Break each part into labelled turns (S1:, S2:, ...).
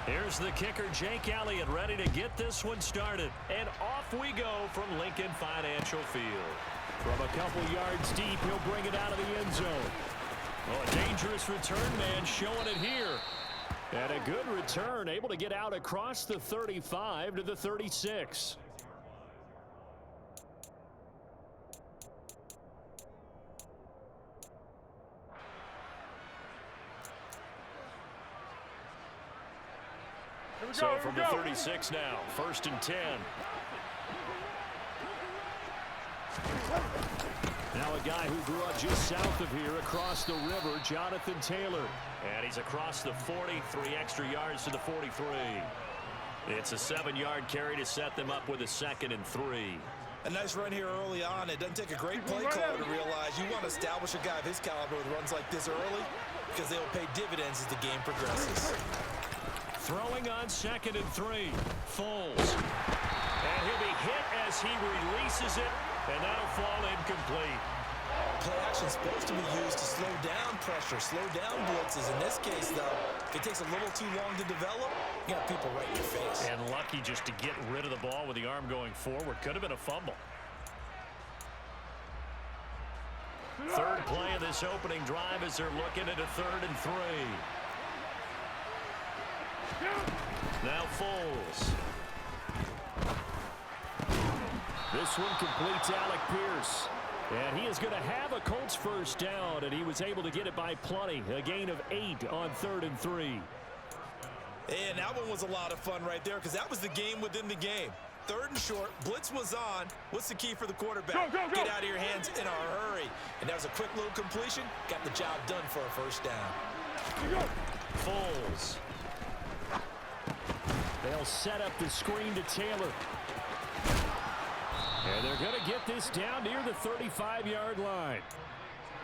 S1: Here's the kicker, Jake Elliott, ready to get this one started. And off we go from Lincoln Financial Field. From a couple yards deep, he'll bring it out of the end zone. Oh, a dangerous return man showing it here. And a good return, able to get out across the 35 to the 36. So from the 36 now, 1st and 10. Now a guy who grew up just south of here across the river, Jonathan Taylor. And he's across the 40, 3 extra yards to the 43. It's a 7-yard carry to set them up with a 2nd and 3.
S2: A nice run here early on. It doesn't take a great play caller to realize you want to establish a guy of his caliber with runs like this early because they will pay dividends as the game progresses.
S1: Throwing on 2nd and 3. Foles. And he'll be hit as he releases it, and that'll fall incomplete.
S2: Play action is supposed to be used to slow down pressure, slow down blitzes. In this case, though, if it takes a little too long to develop, you got people right in your face.
S1: And lucky just to get rid of the ball with the arm going forward. Could have been a fumble. Third play of this opening drive as they're looking at a 3rd and 3. Now Foles. This one completes Alec Pierce. And he is going to have a Colts first down, and he was able to get it by plenty. A gain of 8 on 3rd and 3.
S2: And that one was a lot of fun right there because that was the game within the game. 3rd and short, blitz was on. What's the key for the quarterback?
S3: Go.
S2: Get out of your hands in a hurry. And that was a quick little completion. Got the job done for a first down.
S1: Foles. They'll set up the screen to Taylor. And they're going to get this down near the 35-yard line.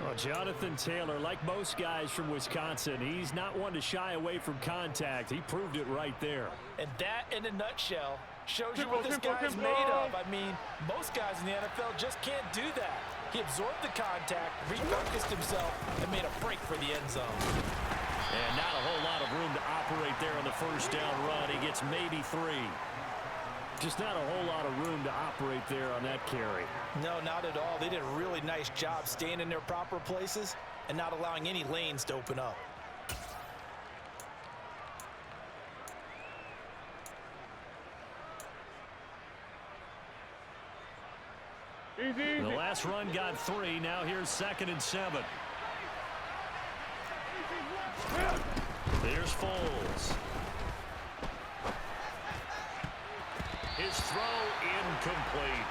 S1: Well, Jonathan Taylor, like most guys from Wisconsin, he's not one to shy away from contact. He proved it right there.
S2: And that, in a nutshell, shows you what this guy's made of. I mean, most guys in the NFL just can't do that. He absorbed the contact, refocused himself, and made a break for the end zone.
S1: And not a whole lot of room to operate there on the first down run. He gets maybe 3. Just not a whole lot of room to operate there on that carry.
S2: No, not at all. They did a really nice job staying in their proper places and not allowing any lanes to open up.
S3: Easy.
S1: The last run got 3. Now here's 2nd and 7. Here's Foles. His throw incomplete.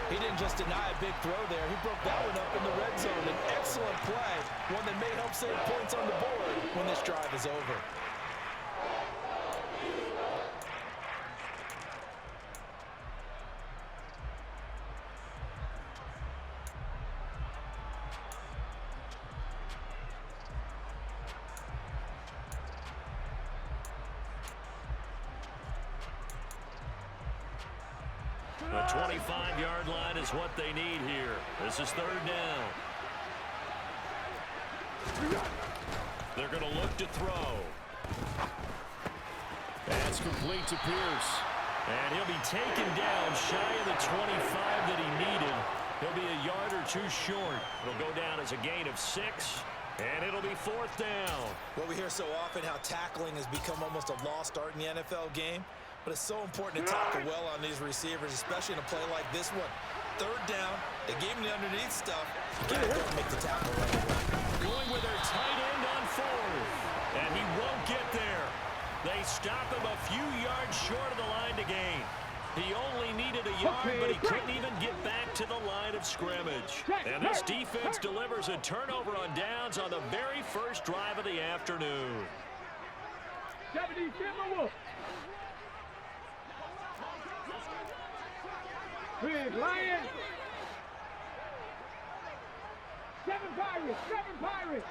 S2: He didn't just deny a big throw there. He broke that one up in the red zone. An excellent play. One that may help save points on the board when this drive is over.
S1: The 25-yard line is what they need here. This is 3rd down. They're going to look to throw. That's complete to Pierce. And he'll be taken down shy of the 25 that he needed. He'll be a yard or 2 short. It'll go down as a gain of 6. And it'll be 4th down.
S2: Well, we hear so often how tackling has become almost a lost art in the NFL game. But it's so important to tackle well on these receivers, especially in a play like this one. 3rd down, they gave him the underneath stuff. You gotta go make the tackle right away.
S1: Going with their tight end on 4th. And he won't get there. They stop him a few yards short of the line to gain. He only needed a yard, but he couldn't even get back to the line of scrimmage. And this defense delivers a turnover on downs on the very first drive of the afternoon.
S3: Big Lions. 7 Pirates.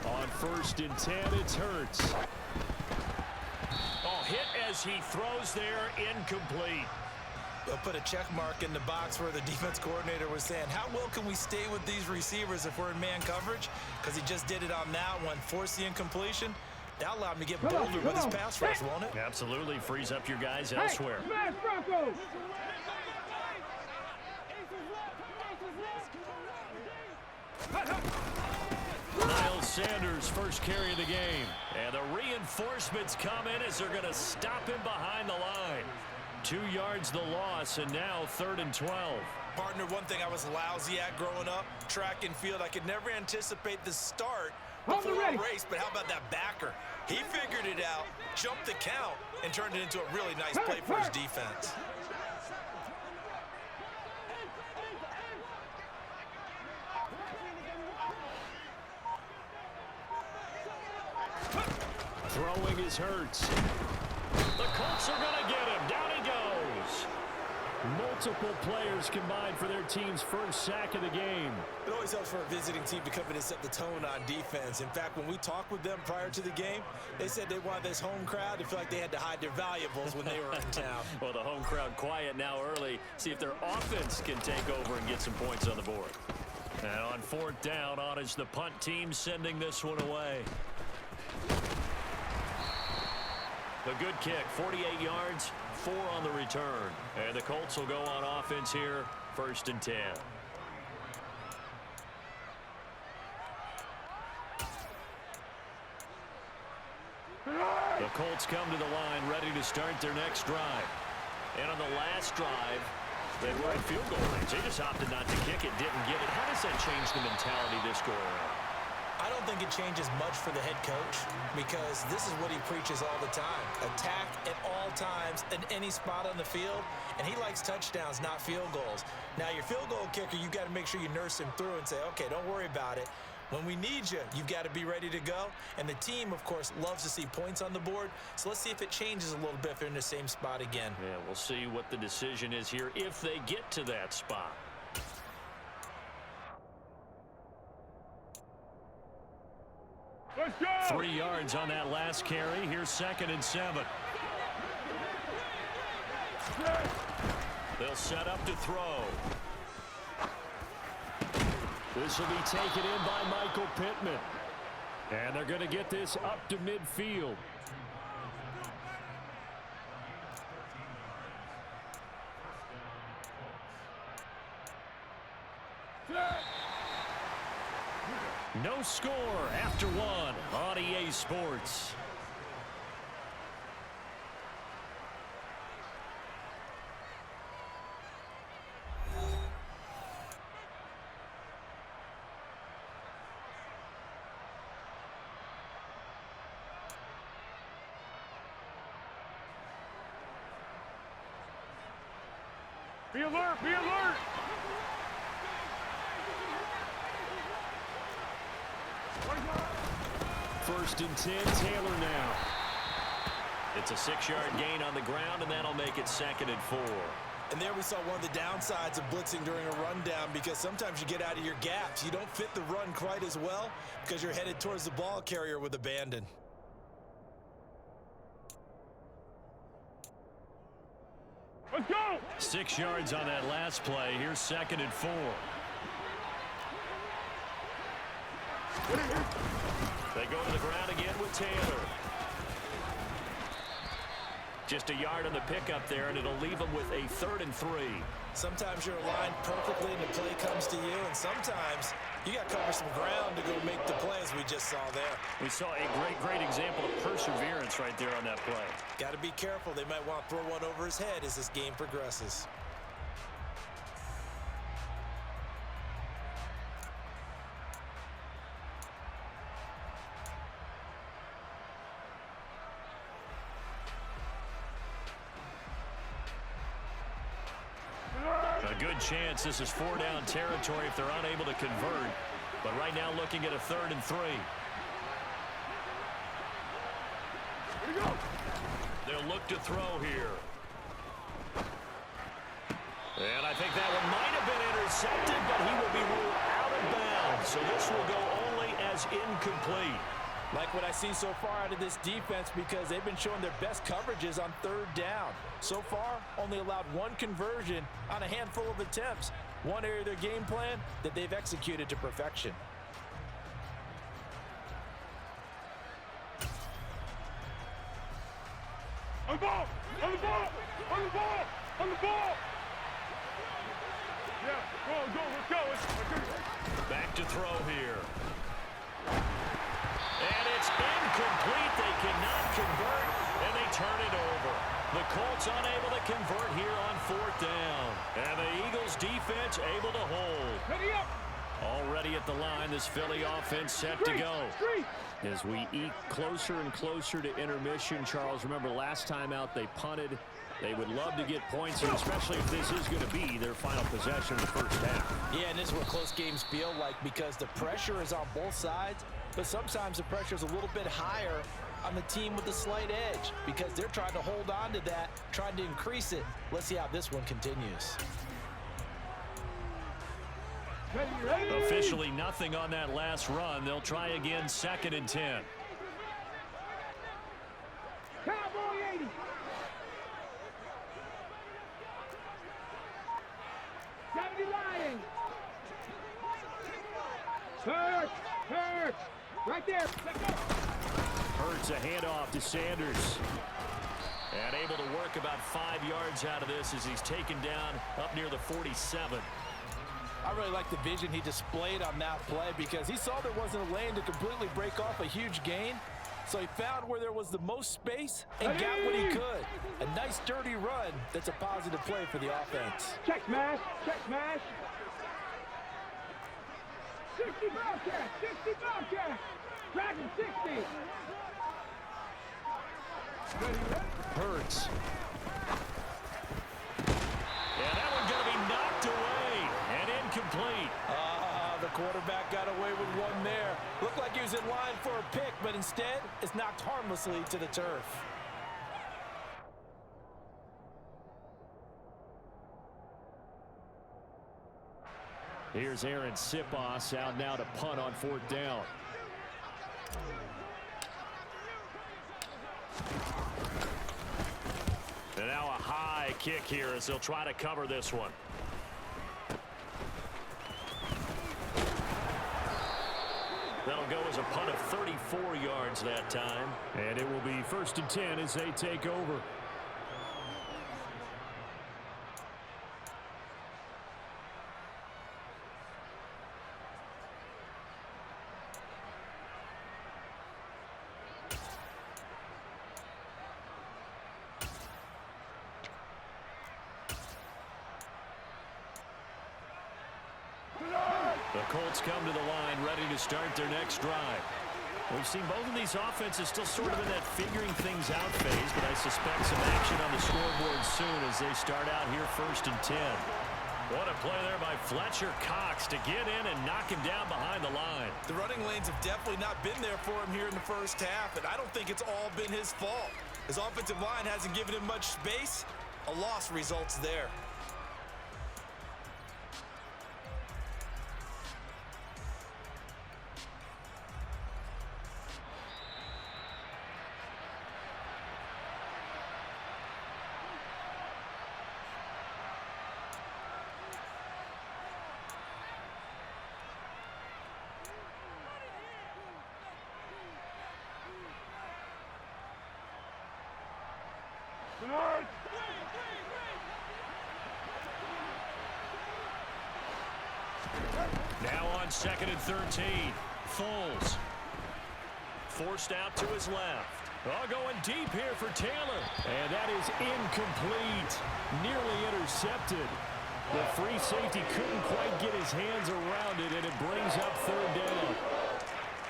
S1: On 1st and 10, it's Hurts. Oh, hit as he throws there, incomplete.
S2: They'll put a check mark in the box where the defense coordinator was saying, how well can we stay with these receivers if we're in man coverage? Because he just did it on that one, forced the incompletion. That'll allow him to get bolder with his pass rush, won't it?
S1: Absolutely. Frees up your guys elsewhere.
S3: Smash Bronco!
S1: Miles Sanders, first carry of the game. And the reinforcements come in as they're going to stop him behind the line. 2 yards the loss, and now 3rd and 12.
S2: Partner, one thing I was lousy at growing up, track and field, I could never anticipate the start before a race, but how about that backer? He figured it out, jumped the count, and turned it into a really nice play for his defense.
S1: Throwing is Hurts. The Colts are going to get him. Down he goes. Multiple players combined for their team's first sack of the game.
S2: It always helps for a visiting team to come in and set the tone on defense. In fact, when we talked with them prior to the game, they said they wanted this home crowd to feel like they had to hide their valuables when they were in town.
S1: Well, the home crowd quiet now early. See if their offense can take over and get some points on the board. And on 4th down, on is the punt team sending this one away. A good kick, 48 yards, 4 on the return. And the Colts will go on offense here, 1st and 10. The Colts come to the line ready to start their next drive. And on the last drive, they were in field goal range. They just opted not to kick it, didn't get it. How does that change the mentality this go around?
S2: I don't think it changes much for the head coach because this is what he preaches all the time. Attack at all times in any spot on the field, and he likes touchdowns, not field goals. Now, your field goal kicker, you've got to make sure you nurse him through and say, okay, don't worry about it. When we need you, you've got to be ready to go. And the team, of course, loves to see points on the board. So let's see if it changes a little bit if they're in the same spot again.
S1: Yeah, we'll see what the decision is here if they get to that spot.
S3: Let's go!
S1: 3 yards on that last carry. Here's 2nd and 7. They'll set up to throw. This will be taken in by Michael Pittman. And they're going to get this up to midfield. No score after 1 on EA Sports.
S3: Be alert! Be alert!
S1: First and 10, Taylor now. It's a 6-yard gain on the ground, and that'll make it 2nd and 4.
S2: And there we saw one of the downsides of blitzing during a rundown because sometimes you get out of your gaps. You don't fit the run quite as well because you're headed towards the ball carrier with abandon.
S3: Let's go!
S1: 6 yards on that last play. Here's 2nd and 4. They go to the ground again with Taylor. Just a yard on the pickup there, and it'll leave them with a 3rd and 3.
S2: Sometimes you're aligned perfectly and the play comes to you, and sometimes you got to cover some ground to go make the play, as we just saw there.
S1: We saw a great example of perseverance right there on that play.
S2: Got to be careful. They might want to throw one over his head as this game progresses.
S1: A good chance this is 4-down territory if they're unable to convert. But right now looking at a 3rd and 3. They'll look to throw here. And I think that one might have been intercepted, but he will be ruled out of bounds. So this will go only as incomplete.
S2: Like what I see so far out of this defense because they've been showing their best coverages on 3rd down. So far, only allowed 1 conversion on a handful of attempts. One area of their game plan that they've executed to perfection.
S3: On the ball! On the ball! On the ball! On the ball! Yeah, go, let's go.
S1: Back to throw here. And it's incomplete. They cannot convert, and they turn it over. The Colts unable to convert here on 4th down. And the Eagles defense able to hold.
S3: Ready up!
S1: Already at the line, this Philly offense set to go. As we eke closer and closer to intermission, Charles, remember last time out they punted. They would love to get points, and especially if this is going to be their final possession of the first half.
S2: Yeah, and this is what close games feel like because the pressure is on both sides, but sometimes the pressure is a little bit higher on the team with the slight edge because they're trying to hold on to that, trying to increase it. Let's see how this one continues.
S3: Ready.
S1: Officially nothing on that last run. They'll try again, 2nd and 10.
S3: Cowboy 80. Lion. Hurts. Right there.
S1: Hurts a handoff to Sanders. And able to work about 5 yards out of this as he's taken down up near the 47.
S2: I really like the vision he displayed on that play because he saw there wasn't a lane to completely break off a huge gain. So he found where there was the most space and got what he could. A nice dirty run that's a positive play for the offense.
S3: Check smash. 60 Bobcat. Dragon 60.
S1: Hurts. And that one going to be knocked away and incomplete.
S2: The quarterback got away with one there. Looked like he was in line for a pick, but instead it's knocked harmlessly to the turf.
S1: Here's Aaron Sipos out now to punt on 4th down. And now a high kick here as they'll try to cover this one. That'll go as a punt of 34 yards that time. And it will be 1st and 10 as they take over. The Colts come to the line ready to start their next drive. We've seen both of these offenses still sort of in that figuring things out phase, but I suspect some action on the scoreboard soon as they start out here 1st and 10. What a play there by Fletcher Cox to get in and knock him down behind the line.
S2: The running lanes have definitely not been there for him here in the first half, and I don't think it's all been his fault. His offensive line hasn't given him much space. A loss results there.
S1: Now on 2nd and 13. Foles. Forced out to his left. Oh, going deep here for Taylor. And that is incomplete. Nearly intercepted. The free safety couldn't quite get his hands around it, and it brings up 3rd down.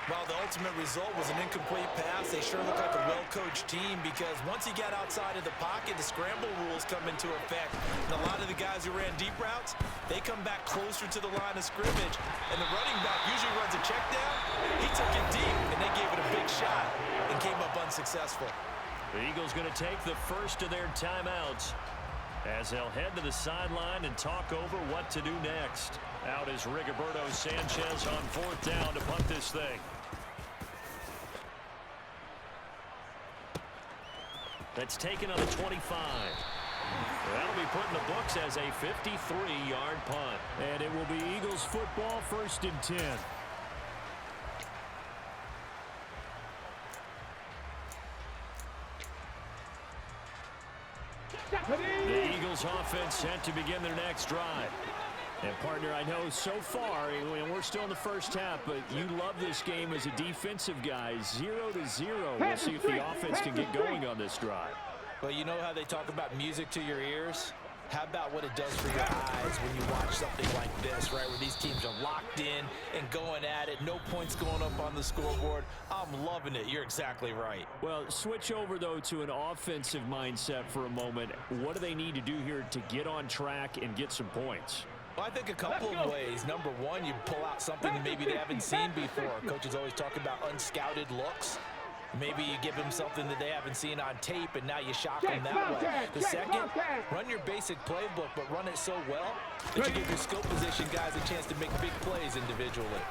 S2: While the ultimate result was an incomplete pass, they sure look like a well-coached team because once he got outside of the pocket, the scramble rules come into effect. And a lot of the guys who ran deep routes, they come back closer to the line of scrimmage. And the running back usually runs a check down. He took it deep, and they gave it a big shot and came up unsuccessful.
S1: The Eagles going to take the first of their timeouts as they'll head to the sideline and talk over what to do next. Out is Rigoberto Sanchez on 4th down to punt this thing. That's taken on the 25. That'll be put in the books as a 53-yard punt. And it will be Eagles football 1st and 10. The Eagles offense set to begin their next drive. And, partner, I know so far, we're still in the first half, but you love this game as a defensive guy. 0-0. We'll see if the offense can get going on this drive.
S2: Well, you know how they talk about music to your ears? How about what it does for your eyes when you watch something like this, right, where these teams are locked in and going at it, no points going up on the scoreboard? I'm loving it. You're exactly right.
S1: Well, switch over, though, to an offensive mindset for a moment. What do they need to do here to get on track and get some points?
S2: Well, I think a couple of ways. Number one, you pull out something that maybe they haven't seen before. Coaches always talk about unscouted looks. Maybe you give them something that they haven't seen on tape, and now you shock them that way. The second, run your basic playbook, but run it so well that you give your skill position guys a chance to make big plays individually.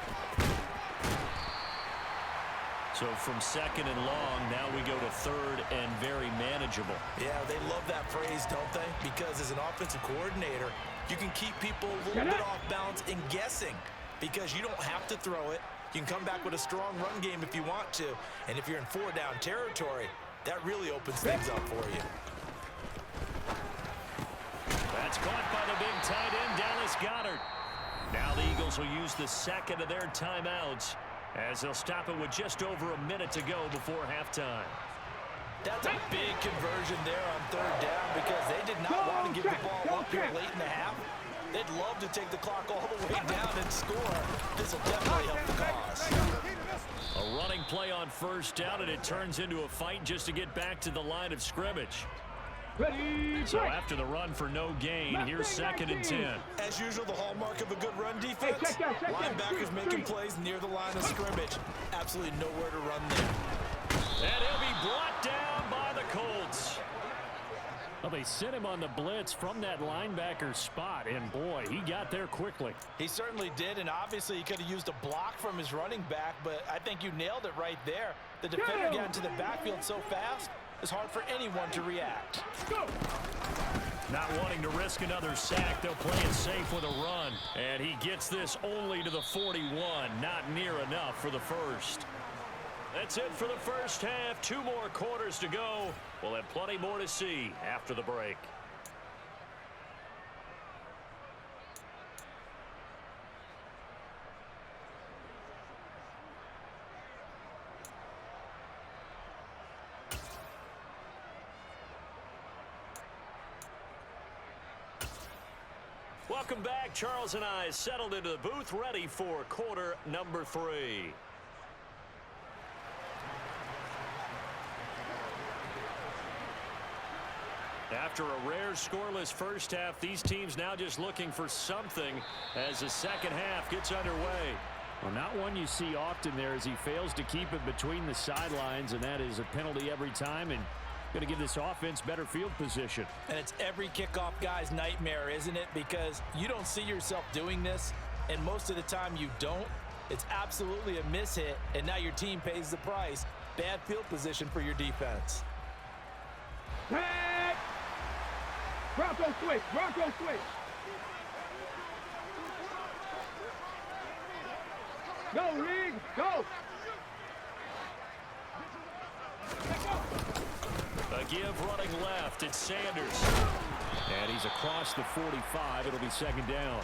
S1: So from second and long, now we go to third and very manageable.
S2: Yeah, they love that phrase, don't they? Because as an offensive coordinator, you can keep people a little bit off balance and guessing because you don't have to throw it. You can come back with a strong run game if you want to. And if you're in four-down territory, that really opens things up for you.
S1: That's caught by the big tight end, Dallas Goedert. Now the Eagles will use the second of their timeouts as they'll stop it with just over a minute to go before halftime.
S2: That's a big conversion there on third down because they did not want to give the ball up here late in the half. They'd love to take the clock all the way down and score. This will definitely help the cause.
S1: A running play on first down, and it turns into a fight just to get back to the line of scrimmage. So after the run for no gain, here's second and 10.
S2: As usual, the hallmark of a good run defense, linebackers making plays near the line of scrimmage. Absolutely nowhere to run there.
S1: And he'll be brought down by the Colts. Well, they sent him on the blitz from that linebacker spot, and boy, he got there quickly.
S2: He certainly did, and obviously he could have used a block from his running back, but I think you nailed it right there. The defender got into the backfield so fast, it's hard for anyone to react.
S1: Not wanting to risk another sack, they'll play it safe with a run. And he gets this only to the 41, not near enough for the first. That's it for the first half. 2 more quarters to go. We'll have plenty more to see after the break. Welcome back. Charles and I settled into the booth, ready for quarter number 3. After a rare scoreless first half, these teams now just looking for something as the second half gets underway. Well, not one you see often there as he fails to keep it between the sidelines, and that is a penalty every time and going to give this offense better field position.
S2: And it's every kickoff guy's nightmare, isn't it? Because you don't see yourself doing this, and most of the time you don't. It's absolutely a mishit, and now your team pays the price. Bad field position for your defense.
S3: Bronco switch, Bronco switch. Go, Reed, go.
S1: A give running left. It's Sanders. And he's across the 45. It'll be second down.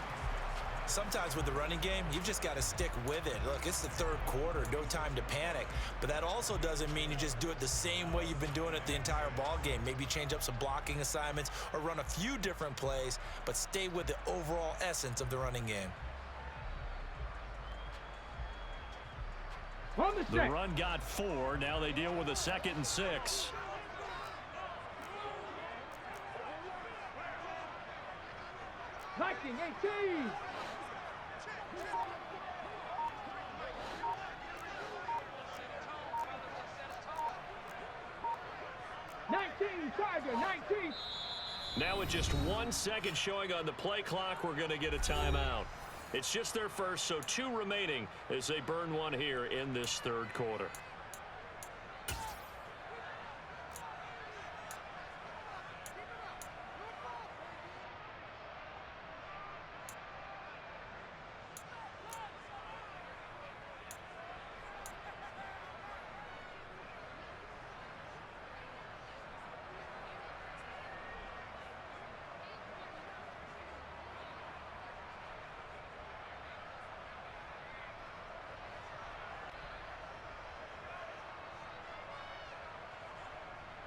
S2: Sometimes with the running game, you've just got to stick with it. Look, it's the third quarter, no time to panic. But that also doesn't mean you just do it the same way you've been doing it the entire ball game. Maybe change up some blocking assignments or run a few different plays, but stay with the overall essence of the running game.
S1: The run got 4. Now they deal with a 2nd and 6.
S3: Liking 18. Tiger, 19.
S1: Now with just 1 second showing on the play clock, we're going to get a timeout. It's just their first, so 2 remaining as they burn one here in this third quarter.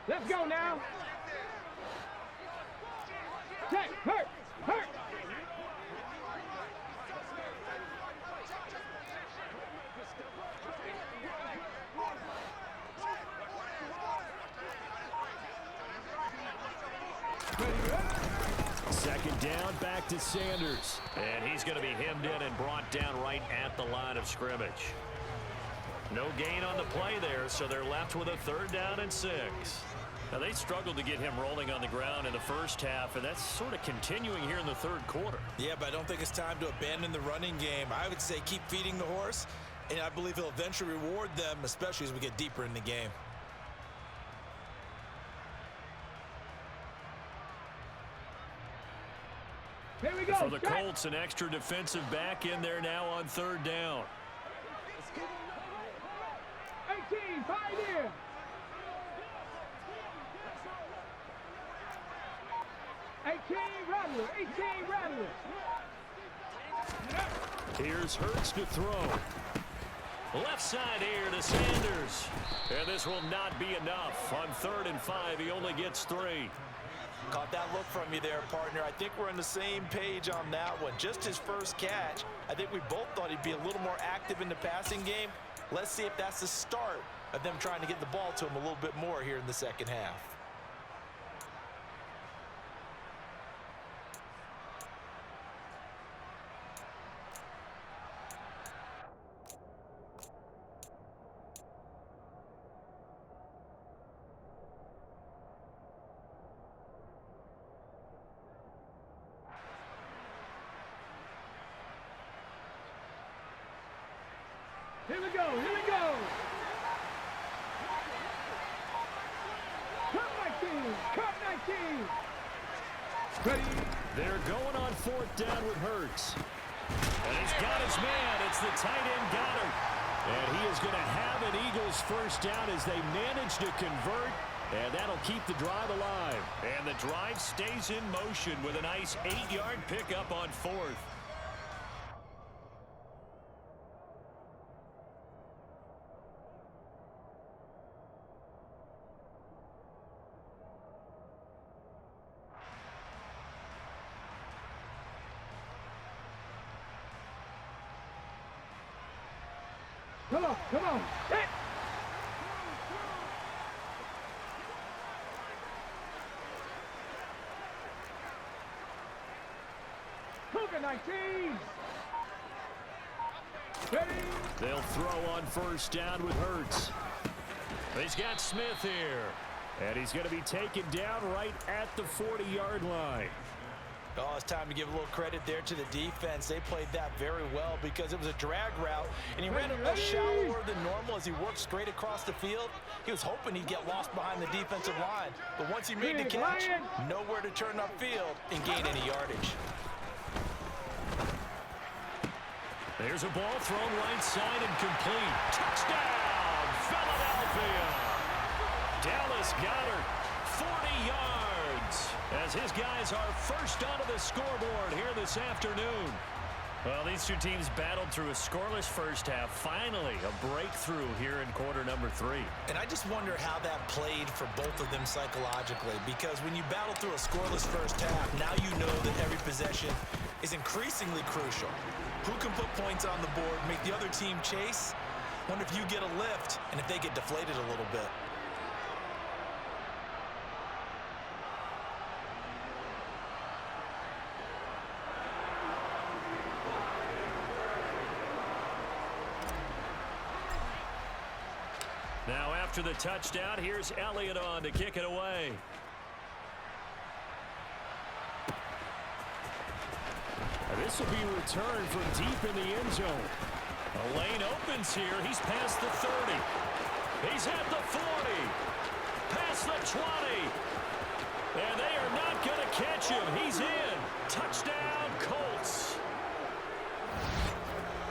S3: Let's go now. Check, hurt, hurt.
S1: Second down, back to Sanders. And he's going to be hemmed in and brought down right at the line of scrimmage. No gain on the play there, so they're left with a 3rd down and 6. Now, they struggled to get him rolling on the ground in the first half, and that's sort of continuing here in the 3rd quarter.
S2: Yeah, but I don't think it's time to abandon the running game. I would say keep feeding the horse, and I believe he'll eventually reward them, especially as we get deeper in the game.
S3: Here we go.
S1: For the Colts, an extra defensive back in there now on 3rd down.
S3: 18, Pioneer. Rattler, 18 Rattler.
S1: Here's Hurts to throw. Left side here to Sanders. And this will not be enough. On 3rd and 5, he only gets 3.
S2: Caught that look from you there, partner. I think we're on the same page on that one. Just his first catch. I think we both thought he'd be a little more active in the passing game. Let's see if that's the start of them trying to get the ball to him a little bit more here in the second half.
S3: Here we go, here we go. Cut 19. Ready.
S1: They're going on 4th down with Hurts. And he's got his man. It's the tight end Goddard. And he is going to have an Eagles 1st down as they manage to convert. And that'll keep the drive alive. And the drive stays in motion with a nice 8-yard pickup on 4th.
S3: Come on, come on. Hit. Cougar 19. Ready.
S1: They'll throw on 1st down with Hurts. He's got Smith here. And he's going to be taken down right at the 40-yard line.
S2: Oh, it's time to give a little credit there to the defense. They played that very well because it was a drag route, and he ran it a little shallower than normal as he worked straight across the field. He was hoping he'd get lost behind the defensive line, but once he made the catch, nowhere to turn upfield and gain any yardage.
S1: There's a ball thrown right side and complete. Touchdown, Philadelphia! Dallas Goedert, 40 yards, as his guys are first onto the scoreboard here this afternoon. Well, these two teams battled through a scoreless first half. Finally, a breakthrough here in quarter number 3.
S2: And I just wonder how that played for both of them psychologically, because when you battle through a scoreless first half, now you know that every possession is increasingly crucial. Who can put points on the board, make the other team chase? Wonder if you get a lift and if they get deflated a little bit.
S1: Now after the touchdown, here's Elliott on to kick it away. This will be returned from deep in the end zone. A lane opens here. He's past the 30. He's at the 40. Past the 20. And they are not going to catch him. He's in. Touchdown, Colts.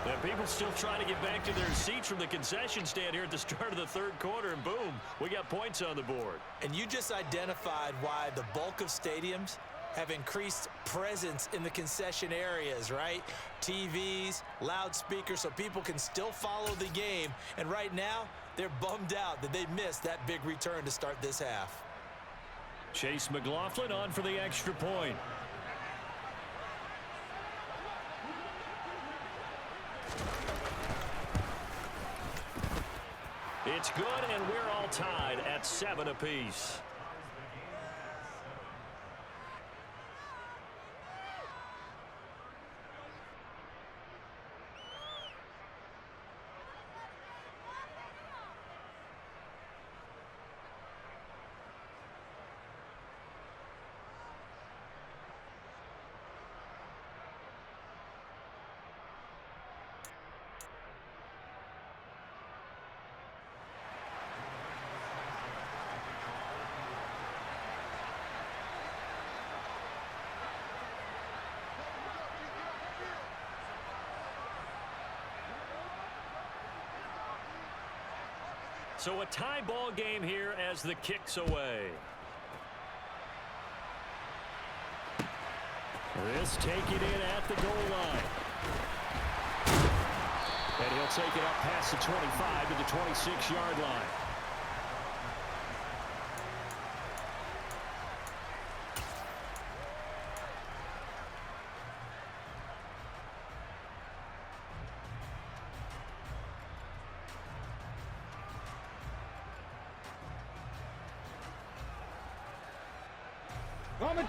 S1: And people still trying to get back to their seats from the concession stand here at the start of the 3rd quarter, and boom, we got points on the board.
S2: And you just identified why the bulk of stadiums have increased presence in the concession areas, right? TVs, loudspeakers, so people can still follow the game. And right now, they're bummed out that they missed that big return to start this half.
S1: Chase McLaughlin on for the extra point. It's good, and we're all tied at 7 apiece. So a tie ball game here as the kick's away. This taking in at the goal line. And he'll take it up past the 25 to the 26-yard line.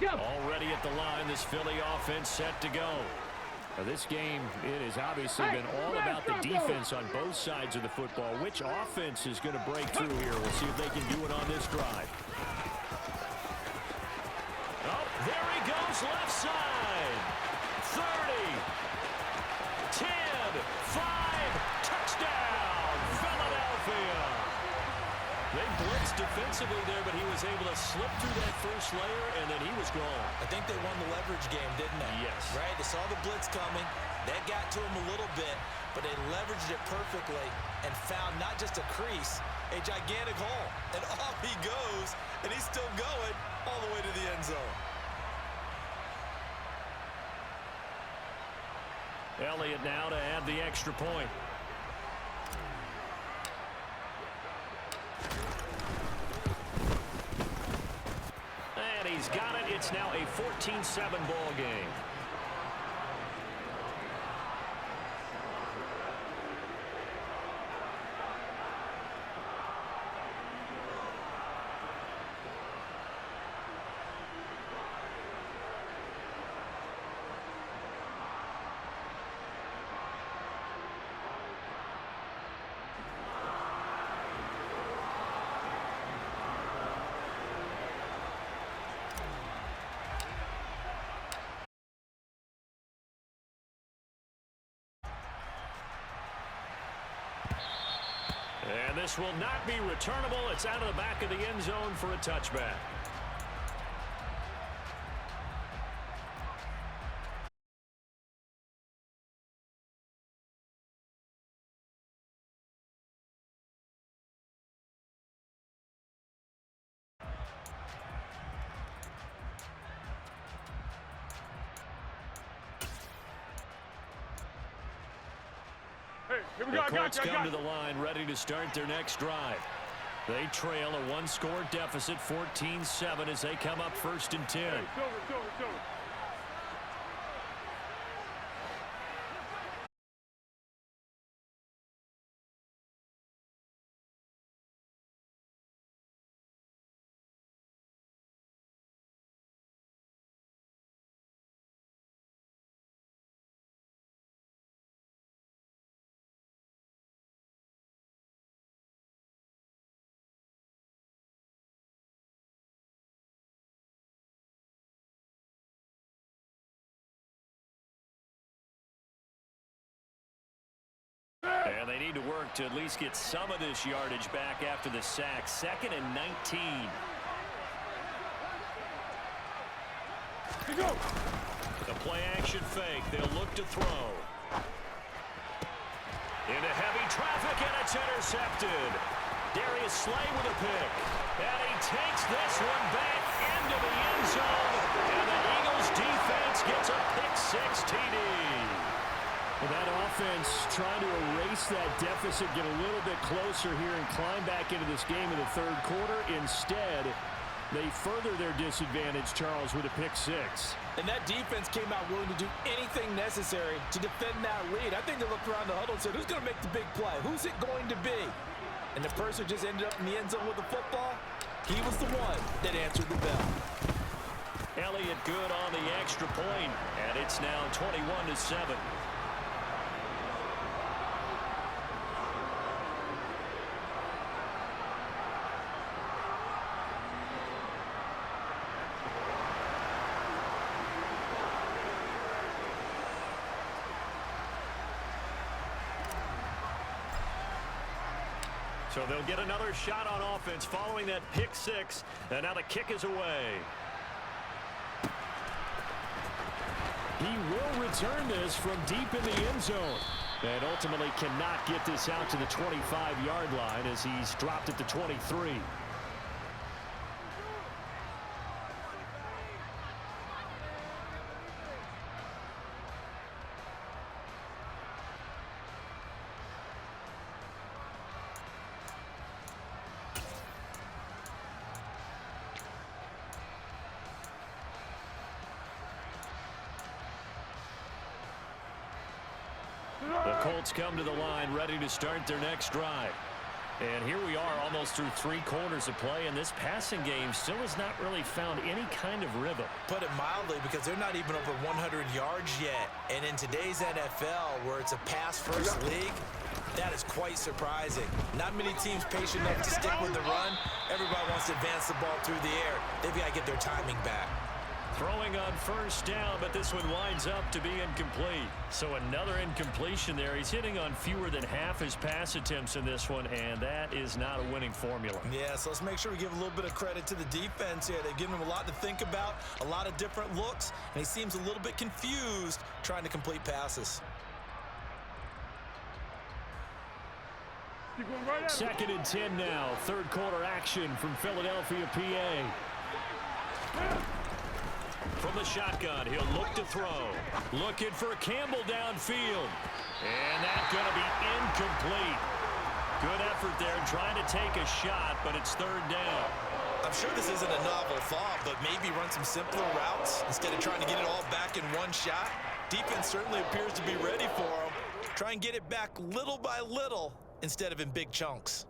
S1: Already at the line, this Philly offense set to go. Now this game, it has obviously been all about the defense on both sides of the football. Which offense is going to break through here? We'll see if they can do it on this drive. Oh, there he goes, left side. 30, 10, 5, touchdown, Philadelphia. They blitzed defensively there, but he was able to slip through that first layer, and then he was gone.
S2: I think they won the leverage game, didn't they?
S1: Yes.
S2: Right? They saw the blitz coming. That got to him a little bit, but they leveraged it perfectly and found not just a crease, a gigantic hole. And off he goes, and he's still going all the way to the end zone.
S1: Elliott now to add the extra point. And he's got it. It's now a 14-7 ball game. And this will not be returnable. It's out of the back of the end zone for a touchback. The Colts come to the line ready to start their next drive. They trail a one-score deficit, 14-7, as they come up 1st and 10. And they need to work to at least get some of this yardage back after the sack. 2nd and 19. The play action fake. They'll look to throw. Into heavy traffic, and it's intercepted. Darius Slay with a pick. And he takes this one back into the end zone. And the Eagles defense gets a pick-6 TD. Well, that offense trying to erase that deficit, get a little bit closer here, and climb back into this game in the 3rd quarter. Instead, They further their disadvantage, Charles, with a pick six.
S2: And that defense came out willing to do anything necessary to defend that lead. I think they looked around the huddle and said, who's going to make the big play? Who's it going to be? And the person just ended up in the end zone with the football. He was the one that answered the bell.
S1: Elliott good on the extra point, and it's now 21-7. So they'll get another shot on offense following that pick six, and now the kick is away. He will return this from deep in the end zone, and ultimately cannot get this out to the 25-yard line as he's dropped it to 23. The Colts come to the line ready to start their next drive. And here we are almost through 3 quarters of play, and this passing game still has not really found any kind of rhythm.
S2: Put it mildly, because they're not even over 100 yards yet. And in today's NFL, where it's a pass-first league, that is quite surprising. Not many teams patient enough to stick with the run. Everybody wants to advance the ball through the air. They've got to get their timing back.
S1: Throwing on first down, but this one winds up to be incomplete. So another incompletion there. He's hitting on fewer than half his pass attempts in this one, and that is not a winning formula.
S2: Yeah, so let's make sure we give a little bit of credit to the defense here. They've given him a lot to think about, a lot of different looks, and he seems a little bit confused trying to complete passes.
S1: Second and 10 now. Third quarter action from Philadelphia, PA. From the shotgun, he'll look to throw. Looking for Campbell downfield. And that's going to be incomplete. Good effort there trying to take a shot, but it's third down.
S2: I'm sure this isn't a novel thought, but maybe run some simpler routes instead of trying to get it all back in one shot. Defense certainly appears to be ready for him. Try and get it back little by little instead of in big chunks.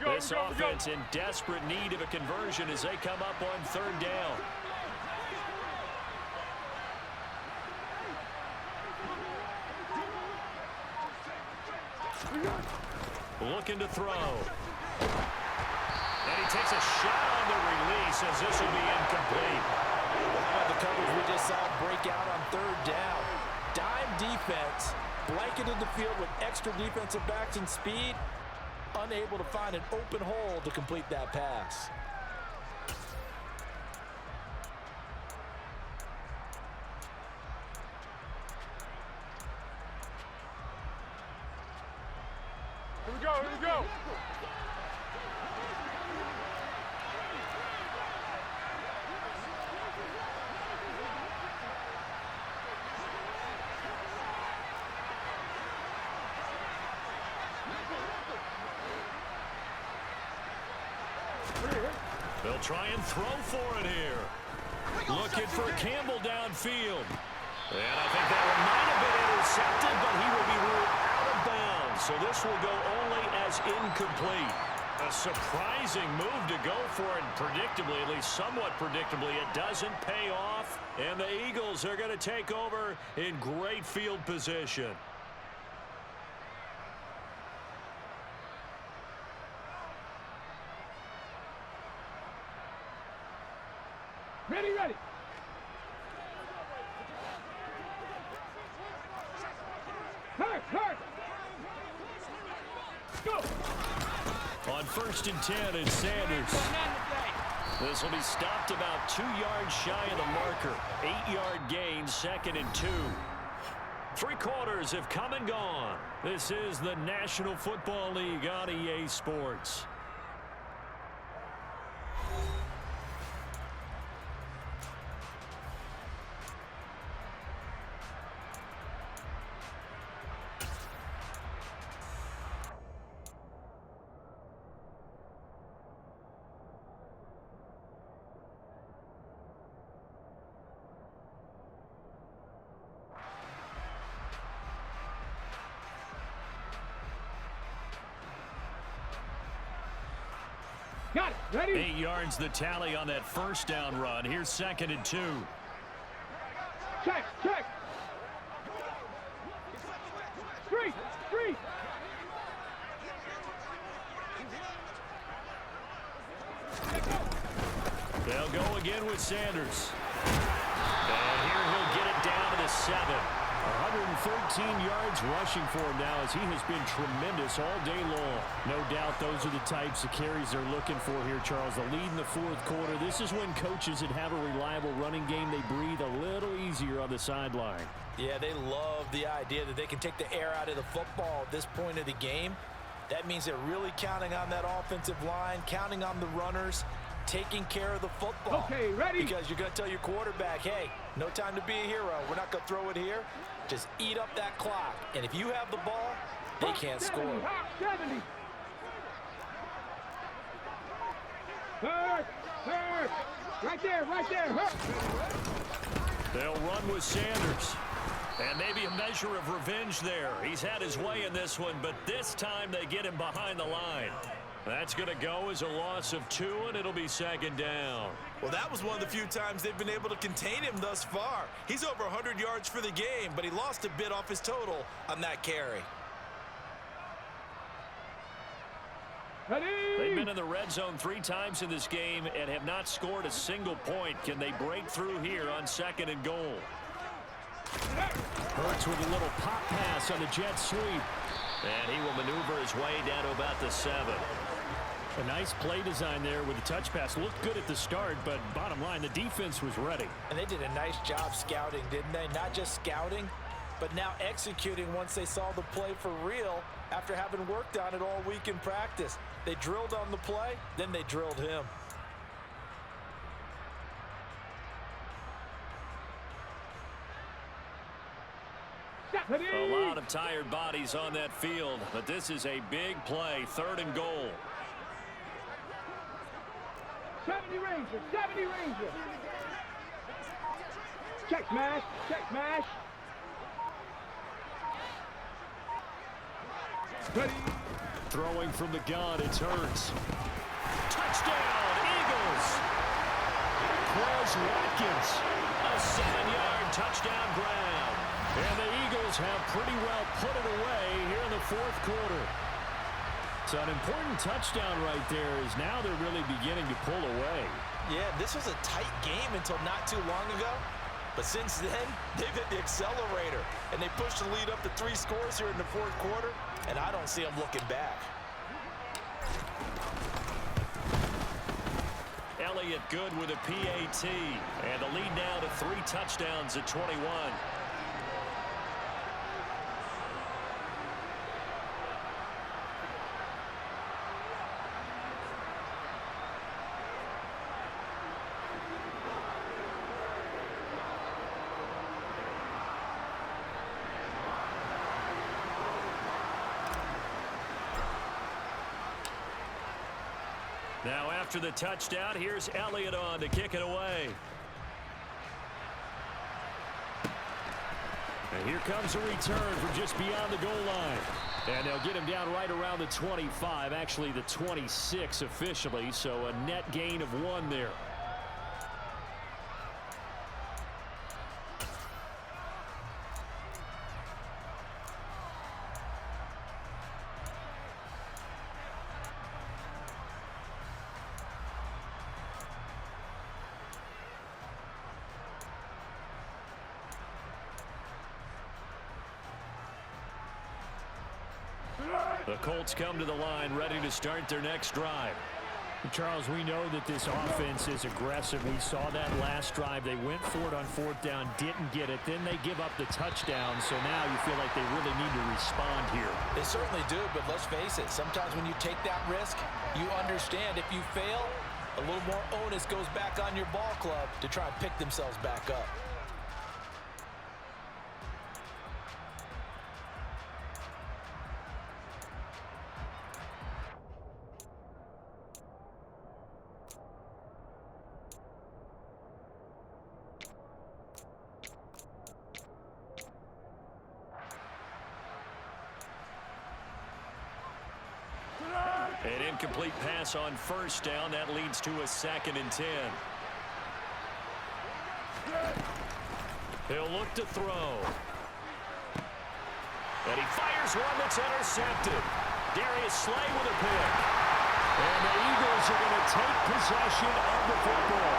S1: This offense in desperate need of a conversion as they come up on third down. Looking to throw. And he takes a shot on the release as this will be incomplete.
S2: The coverage we just saw break out on third down. Dime defense, blanketed the field with extra defensive backs and speed. Unable to find an open hole to complete that pass.
S3: Here we go, here we go.
S1: They'll try and throw for it here. Looking for Campbell downfield. And I think that one might have been intercepted, but he will be ruled out of bounds. So this will go only as incomplete. A surprising move to go for it. Predictably, at least somewhat predictably, it doesn't pay off. And the Eagles are going to take over in great field position.
S3: Ready, ready. Hurt, hurt. Go.
S1: On first and 10, it's Sanders. This will be stopped about 2 yards shy of the marker. 8-yard gain, second and 2. 3 quarters have come and gone. This is the National Football League on EA Sports.
S3: Got it. Ready?
S1: 8 yards the tally on that first down run. Here's 2nd and 2.
S3: Check. 3.
S1: They'll go again with Sanders. And here he'll get it down to the 7. 113 yards rushing for him now as he has been tremendous all day long. No doubt those are the types of carries they're looking for here, Charles. The lead in the 4th quarter. This is when coaches that have a reliable running game, they breathe a little easier on the sideline.
S2: Yeah, they love the idea that they can take the air out of the football at this point of the game. That means they're really counting on that offensive line, counting on the runners, taking care of the football.
S3: Okay, ready?
S2: Because you're going to tell your quarterback, hey, no time to be a hero. We're not going to throw it here. Just eat up that clock. And if you have the ball, they can't score.
S3: 70. Hurt. Right there. Hurt.
S1: They'll run with Sanders. And maybe a measure of revenge there. He's had his way in this one, but this time they get him behind the line. That's going to go as a loss of 2, and it'll be 2nd down.
S2: Well, that was one of the few times they've been able to contain him thus far. He's over 100 yards for the game, but he lost a bit off his total on that carry.
S3: Ready?
S1: They've been in the red zone 3 times in this game and have not scored a single point. Can they break through here on 2nd and goal? Hurts with a little pop pass on the jet sweep. And he will maneuver his way down to about the 7. A nice play design there with the touch pass. Looked good at the start, but bottom line, the defense was ready.
S2: And they did a nice job scouting, didn't they? Not just scouting, but now executing once they saw the play for real after having worked on it all week in practice. They drilled on the play, then they drilled him.
S1: A lot of tired bodies on that field, but this is a big play. 3rd and goal.
S3: 70 Ranger. Check smash. Ready?
S1: Throwing from the gun, it's Hurts. Touchdown, Eagles! Quez Watkins, a 7-yard touchdown grab. And the Eagles have pretty well put it away here in the 4th quarter. So an important touchdown right there is now they're really beginning to pull away.
S2: Yeah, this was a tight game until not too long ago. But since then, they've hit the accelerator. And they pushed the lead up to 3 scores here in the 4th quarter. And I don't see them looking back.
S1: Elliott good with a PAT. And the lead now to 3 touchdowns at 21. Now after the touchdown, here's Elliott on to kick it away. And here comes a return from just beyond the goal line. And they'll get him down right around the 25, actually the 26 officially, so a net gain of 1 there. The Colts come to the line ready to start their next drive.
S4: Charles, we know that this offense is aggressive. We saw that last drive. They went for it on 4th down, didn't get it. Then they give up the touchdown. So now you feel like they really need to respond here.
S2: They certainly do, but let's face it. Sometimes when you take that risk, you understand if you fail, a little more onus goes back on your ball club to try and pick themselves back up.
S1: An incomplete pass on first down. That leads to a 2nd and 10. He'll look to throw. And he fires one that's intercepted. Darius Slay with a pick. And the Eagles are going to take possession of the football.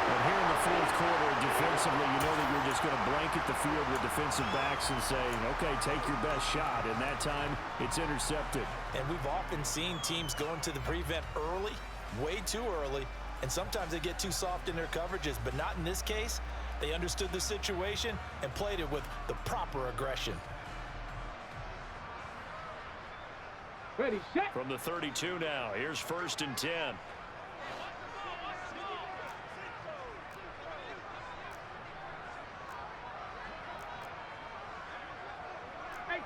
S1: And here in the 4th quarter, defensively, you know that you're just going to blanket the field with defensive backs and say, okay, take your best shot. And that time, it's intercepted.
S2: And we've often seen teams going to the prevent early, way too early, and sometimes they get too soft in their coverages, but not in this case. They understood the situation and played it with the proper aggression.
S3: Ready, set.
S1: From the 32 now, here's 1st and 10.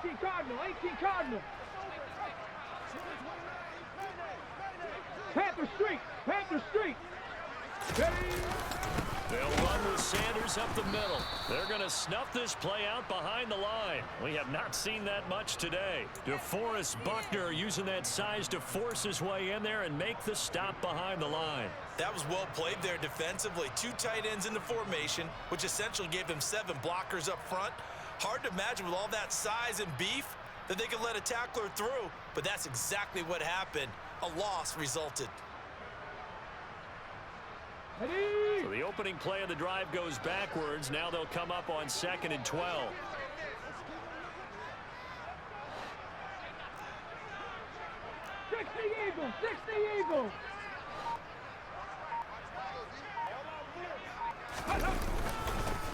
S3: 18 Cardinal, 18 Cardinal. Panther Street, Panther Street. Ready.
S1: They'll run with Sanders up the middle. They're going to snuff this play out behind the line. We have not seen that much today. DeForest Buckner using that size to force his way in there and make the stop behind the line.
S2: That was well played there defensively. 2 tight ends in the formation, which essentially gave them 7 blockers up front. Hard to imagine with all that size and beef that they could let a tackler through, but that's exactly what happened. A loss resulted.
S3: Ready.
S1: So the opening play of the drive goes backwards. Now they'll come up on 2nd and 12.
S3: Eagles, 60 Eagles.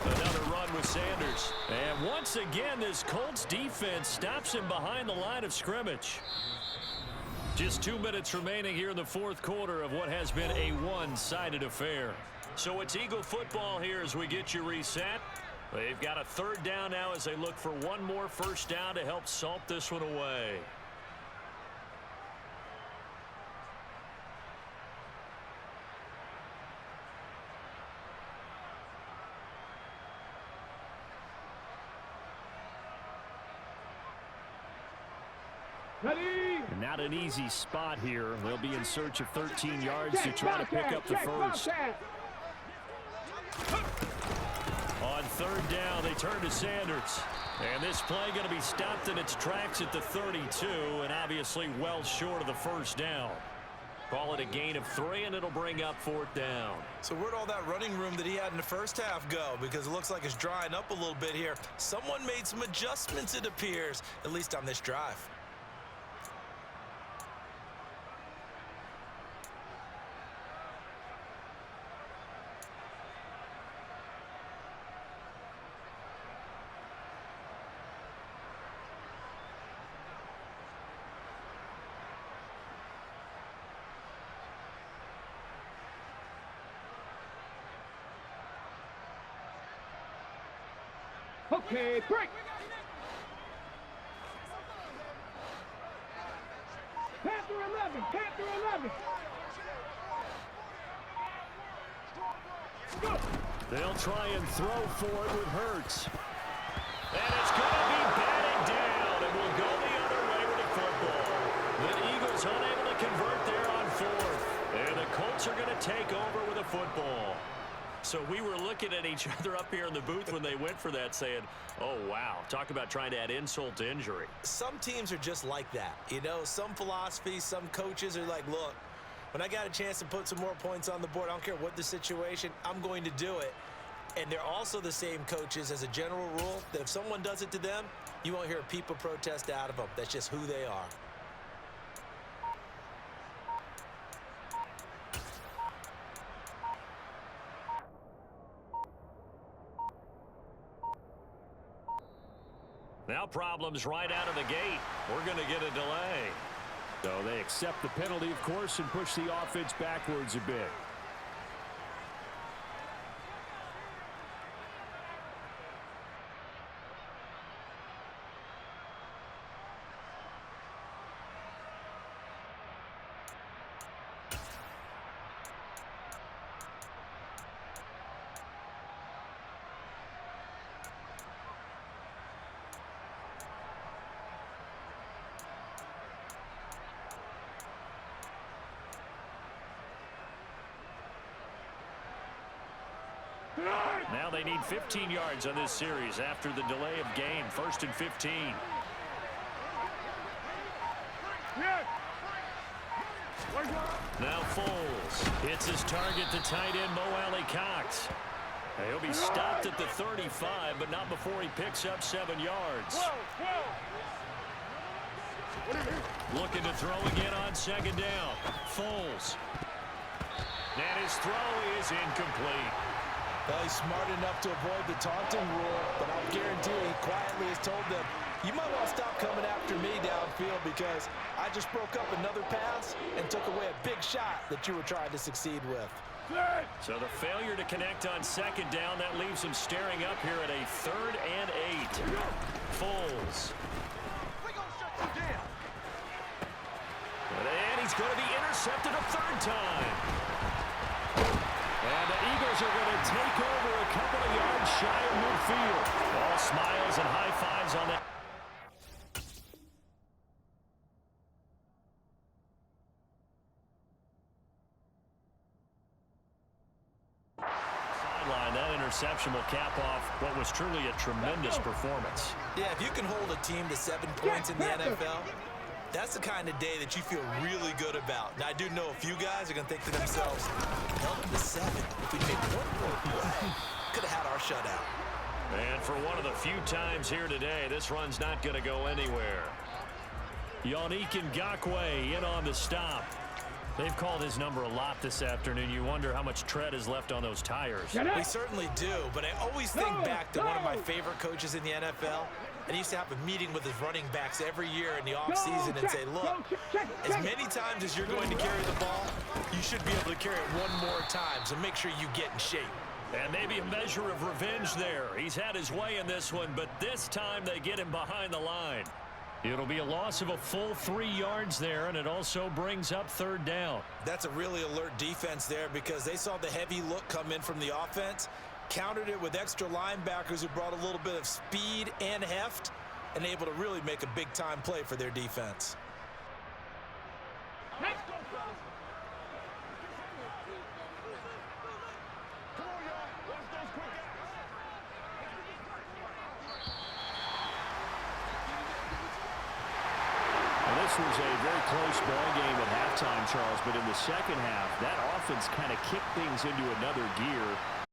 S1: Another run with Sanders. And once again, this Colts defense stops him behind the line of scrimmage. Just 2 minutes remaining here in the 4th quarter of what has been a one-sided affair. So it's Eagle football here as we get you reset. They've got a 3rd down now as they look for one more first down to help salt this one away.
S3: Ready.
S4: Not an easy spot here. They'll be in search of 13 yards to try to pick up the first.
S1: On 3rd down, they turn to Sanders. And this play going to be stopped in its tracks at the 32, and obviously well short of the first down. Call it a gain of 3, and it'll bring up 4th down.
S2: So where'd all that running room that he had in the first half go? Because it looks like it's drying up a little bit here. Someone made some adjustments, it appears, at least on this drive.
S3: Okay, break. Panther 11, Panther 11. Go.
S1: They'll try and throw for it with Hurts. And it's going to be batted down, and we'll go the other way with the football. The Eagles unable to convert there on 4th. And the Colts are going to take over with a football. So we were looking at each other up here in the booth when they went for that saying, oh, wow, talk about trying to add insult to injury.
S2: Some teams are just like that. You know, some philosophies, some coaches are like, look, when I got a chance to put some more points on the board, I don't care what the situation, I'm going to do it. And they're also the same coaches as a general rule that if someone does it to them, you won't hear a peep of protest out of them. That's just who they are.
S1: Now problems right out of the gate. We're going to get a delay.
S4: So they accept the penalty, of course, and push the offense backwards a bit.
S1: Now they need 15 yards on this series after the delay of game. 1st and 15. Now Foles hits his target, the tight end, Mo Alley Cox. He'll be stopped at the 35, but not before he picks up 7 yards. Looking to throw again on 2nd down. Foles. And his throw is incomplete.
S2: Well, he's smart enough to avoid the taunting rule, but I'll guarantee he quietly has told them, you might want to stop coming after me downfield because I just broke up another pass and took away a big shot that you were trying to succeed with.
S1: So the failure to connect on 2nd down, that leaves him staring up here at a 3rd and 8. Foles. And he's going to be intercepted a 3rd time. And the Eagles are going to take over a couple of yards shy of midfield. All smiles and high fives on that. Sideline, that interception will cap off what was truly a tremendous performance.
S2: Yeah, if you can hold a team to 7 points in the NFL, that's the kind of day that you feel really good about. Now, I do know a few guys are going to think to themselves, held them to 7. If we made one more play, could have had our shutout.
S1: And for one of the few times here today, this run's not going to go anywhere. Yannick Ngakoue in on the stop. They've called his number a lot this afternoon. You wonder how much tread is left on those tires.
S2: We certainly do, but I always think back to one of my favorite coaches in the NFL. And he used to have a meeting with his running backs every year in the offseason and say, look, as many times as you're going to carry the ball, you should be able to carry it one more time, so make sure you get in shape.
S1: And maybe a measure of revenge there. He's had his way in this one, but this time they get him behind the line. It'll be a loss of a full 3 yards there, and it also brings up 3rd down.
S2: That's a really alert defense there because they saw the heavy look come in from the offense, countered it with extra linebackers who brought a little bit of speed and heft, and able to really make a big-time play for their defense.
S3: Let's go, fellas. Come on, y'all. Watch those quick outs.
S4: Well, this was a very close ball game at halftime, Charles, but in the second half, that offense kind of kicked things into another gear.